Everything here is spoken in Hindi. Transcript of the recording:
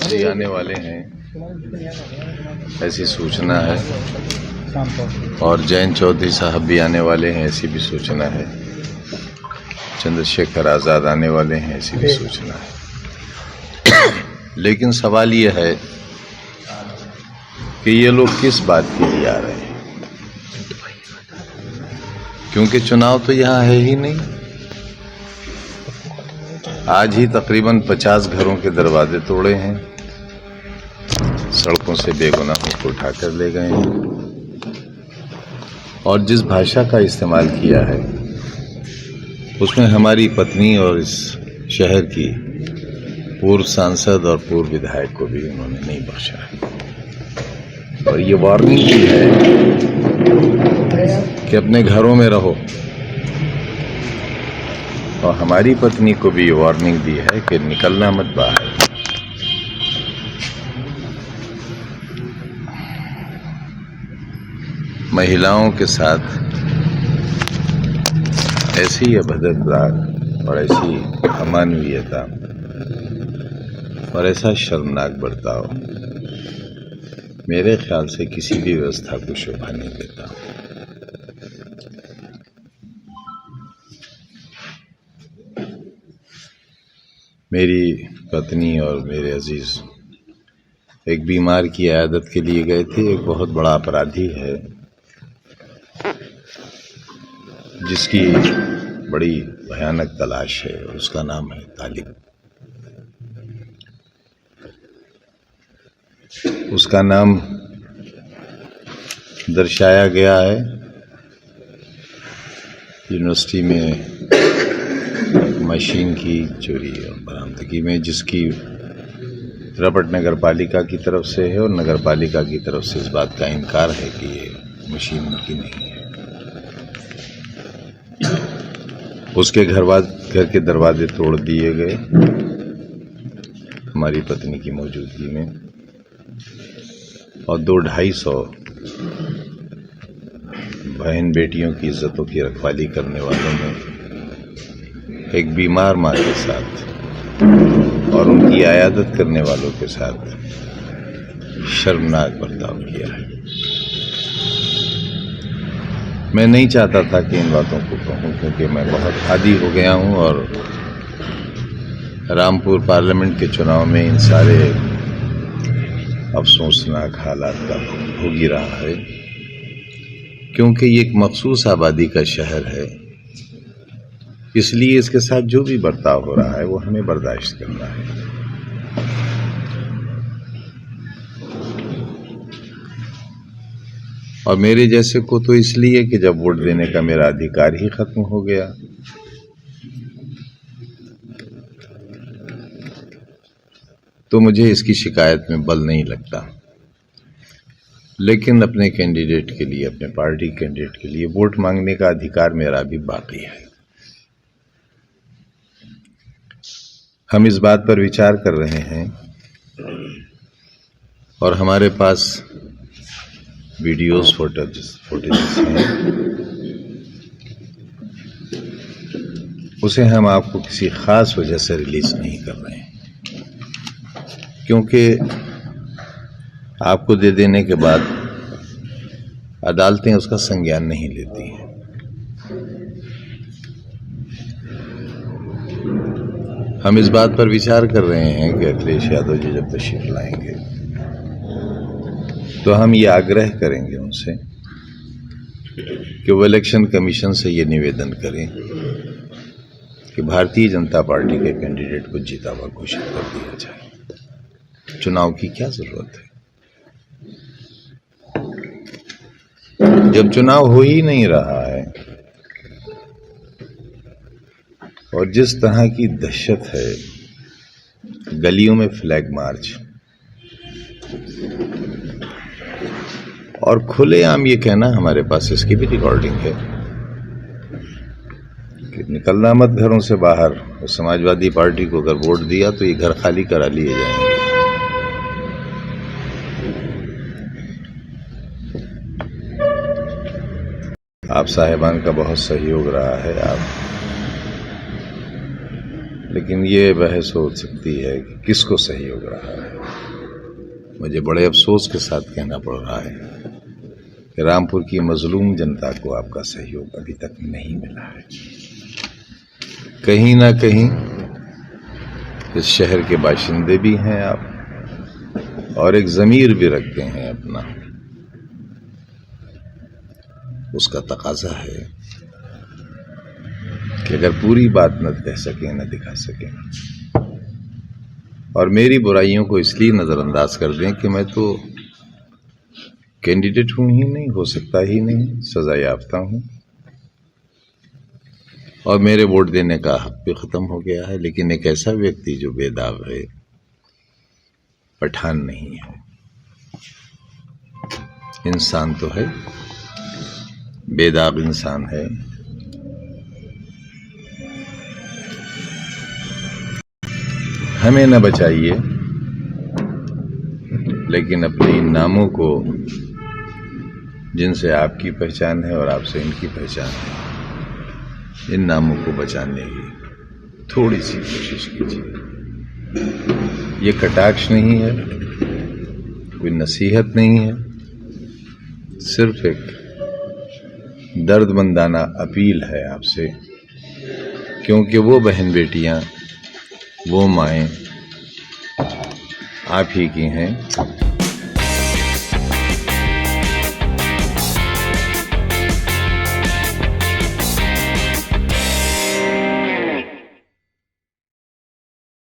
जी आने वाले हैं ऐसी सूचना है, और जयंत चौधरी साहब भी आने वाले हैं ऐसी भी सूचना है, चंद्रशेखर आज़ाद आने वाले हैं ऐसी भी सूचना है। लेकिन सवाल यह है कि ये लोग किस बात के लिए आ रहे हैं, क्योंकि चुनाव तो यहाँ है ही नहीं। आज ही तकरीबन 50 घरों के दरवाजे तोड़े हैं, सड़कों से बेगुनाहों को उठाकर ले गए हैं, और जिस भाषा का इस्तेमाल किया है उसमें हमारी पत्नी और इस शहर की पूर्व सांसद और पूर्व विधायक को भी उन्होंने नहीं बख्शा है। और ये वार्निंग भी है कि अपने घरों में रहो, और हमारी पत्नी को भी ये वार्निंग दी है कि निकलना मत बाहर। महिलाओं के साथ ऐसी अभद्रता और ऐसी अमानवीयता और ऐसा शर्मनाक बर्ताव मेरे ख्याल से किसी भी व्यवस्था को शोभा नहीं देता। मेरी पत्नी और मेरे अजीज एक बीमार की इयादत के लिए गए थे। एक बहुत बड़ा अपराधी है जिसकी बड़ी भयानक तलाश है, और उसका नाम है तालिब। उसका नाम दर्शाया गया है यूनिवर्सिटी में मशीन की चोरी और बरामदगी में, जिसकी रपट नगर पालिका की तरफ से है, और नगर पालिका की तरफ से इस बात का इनकार है कि ये मशीन उनकी नहीं है। उसके घर के दरवाजे तोड़ दिए गए हमारी पत्नी की मौजूदगी में, और 200-250 बहन बेटियों की इज्जतों की रखवाली करने वालों ने एक बीमार माँ के साथ और उनकी इयादत करने वालों के साथ शर्मनाक बर्ताव किया है। मैं नहीं चाहता था कि इन बातों को कहूँ, क्योंकि मैं बहुत आदी हो गया हूँ, और रामपुर पार्लियामेंट के चुनाव में इन सारे अफसोसनाक हालात का भोग ही रहा है, क्योंकि ये एक मखसूस आबादी का शहर है। इसलिए इसके साथ जो भी बर्ताव हो रहा है वो हमें बर्दाश्त करना है। और मेरे जैसे को तो इसलिए कि जब वोट देने का मेरा अधिकार ही खत्म हो गया। तो मुझे इसकी शिकायत में बल नहीं लगता, लेकिन अपने कैंडिडेट के लिए, अपने पार्टी कैंडिडेट के लिए वोट मांगने का अधिकार मेरा भी बाकी है। हम इस बात पर विचार कर रहे हैं, और हमारे पास वीडियोस फुटेज हैं, उसे हम आपको किसी खास वजह से रिलीज नहीं कर रहे हैं, क्योंकि आपको दे देने के बाद अदालतें उसका संज्ञान नहीं लेती हैं। हम इस बात पर विचार कर रहे हैं कि अखिलेश यादव जी जब तशरीफ लाएंगे तो हम ये आग्रह करेंगे उनसे कि वो इलेक्शन कमीशन से ये निवेदन करें कि भारतीय जनता पार्टी के कैंडिडेट को जीता हुआ घोषित कर दिया जाए। चुनाव की क्या जरूरत है जब चुनाव हो ही नहीं रहा है, और जिस तरह की दहशत है, गलियों में फ्लैग मार्च, और खुलेआम ये कहना, हमारे पास इसकी भी रिकॉर्डिंग है कि निकलना मत घरों से बाहर, और समाजवादी पार्टी को अगर वोट दिया तो ये घर खाली करा लिए जाएंगे। आप साहिबान का बहुत सहयोग रहा है। आप लेकिन ये बहस हो सकती है कि किसको सहयोग रहा है। मुझे बड़े अफसोस के साथ कहना पड़ रहा है कि रामपुर की मजलूम जनता को आपका सहयोग अभी तक नहीं मिला है। कहीं ना कहीं इस शहर के बाशिंदे भी हैं आप, और एक ज़मीर भी रखते हैं अपना। उसका तकाजा है कि अगर पूरी बात न कह सकें, न दिखा सकें, और मेरी बुराइयों को इसलिए नज़रअंदाज कर दें कि मैं तो कैंडिडेट हूं ही नहीं, हो सकता ही नहीं, सजा याफ्ता हूं और मेरे वोट देने का हक भी ख़त्म हो गया है। लेकिन एक ऐसा व्यक्ति जो बेदाग है, पठान नहीं है, इंसान तो है, बेदाग इंसान है, हमें न बचाइए, लेकिन अपने इन नामों को, जिनसे आपकी पहचान है और आपसे इनकी पहचान है, इन नामों को बचाने की थोड़ी सी कोशिश कीजिए। ये कटाक्ष नहीं है, कोई नसीहत नहीं है, सिर्फ एक दर्दमंदाना अपील है आपसे, क्योंकि वो बहन बेटियां, वो माएँ आप ही की हैं